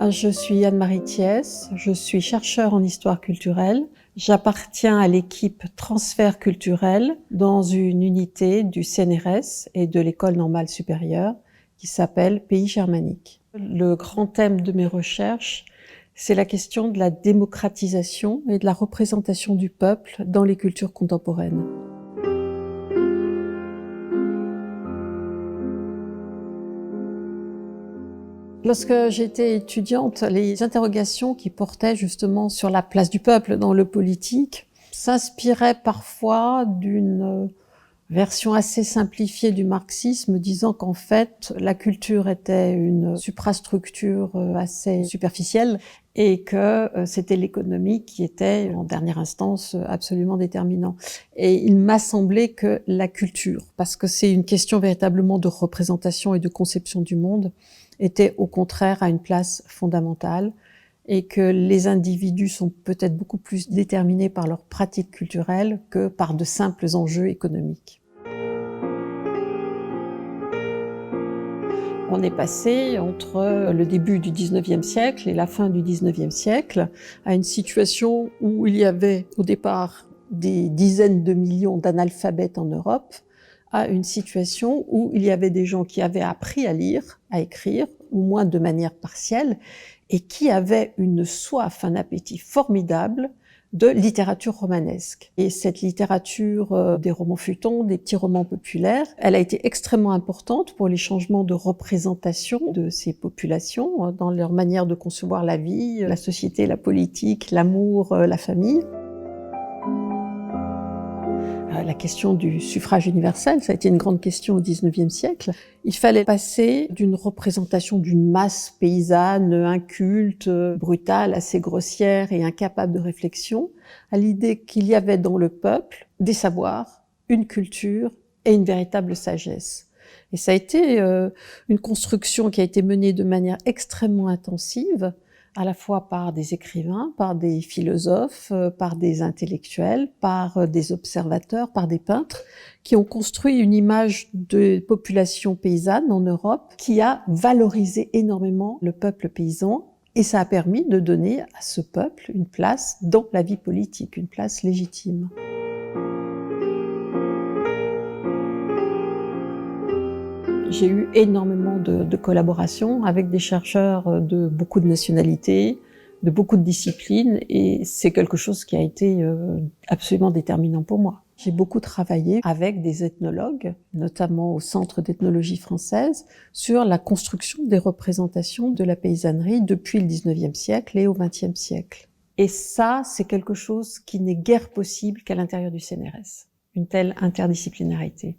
Je suis Anne-Marie Thiès, je suis chercheure en histoire culturelle. J'appartiens à l'équipe transfert culturel dans une unité du CNRS et de l'École normale supérieure qui s'appelle Pays germaniques. Le grand thème de mes recherches, c'est la question de la démocratisation et de la représentation du peuple dans les cultures contemporaines. Lorsque j'étais étudiante, les interrogations qui portaient justement sur la place du peuple dans le politique s'inspiraient parfois d'une version assez simplifiée du marxisme, disant qu'en fait, la culture était une suprastructure assez superficielle et que c'était l'économie qui était, en dernière instance, absolument déterminant. Et il m'a semblé que la culture, parce que c'est une question véritablement de représentation et de conception du monde, était au contraire à une place fondamentale et que les individus sont peut-être beaucoup plus déterminés par leurs pratiques culturelles que par de simples enjeux économiques. On est passé entre le début du 19e siècle et la fin du 19e siècle à une situation où il y avait au départ des dizaines de millions d'analphabètes en Europe, à une situation où il y avait des gens qui avaient appris à lire, à écrire, au moins de manière partielle, et qui avaient une soif, un appétit formidable de littérature romanesque. Et cette littérature des romans feuilletons, des petits romans populaires, elle a été extrêmement importante pour les changements de représentation de ces populations dans leur manière de concevoir la vie, la société, la politique, l'amour, la famille. La question du suffrage universel, ça a été une grande question au XIXe siècle. Il fallait passer d'une représentation d'une masse paysanne, inculte, brutale, assez grossière et incapable de réflexion, à l'idée qu'il y avait dans le peuple des savoirs, une culture et une véritable sagesse. Et ça a été une construction qui a été menée de manière extrêmement intensive, à la fois par des écrivains, par des philosophes, par des intellectuels, par des observateurs, par des peintres, qui ont construit une image de population paysanne en Europe qui a valorisé énormément le peuple paysan, et ça a permis de donner à ce peuple une place dans la vie politique, une place légitime. J'ai eu énormément de collaborations avec des chercheurs de beaucoup de nationalités, de beaucoup de disciplines, et c'est quelque chose qui a été absolument déterminant pour moi. J'ai beaucoup travaillé avec des ethnologues, notamment au Centre d'ethnologie française, sur la construction des représentations de la paysannerie depuis le XIXe siècle et au XXe siècle. Et ça, c'est quelque chose qui n'est guère possible qu'à l'intérieur du CNRS, une telle interdisciplinarité.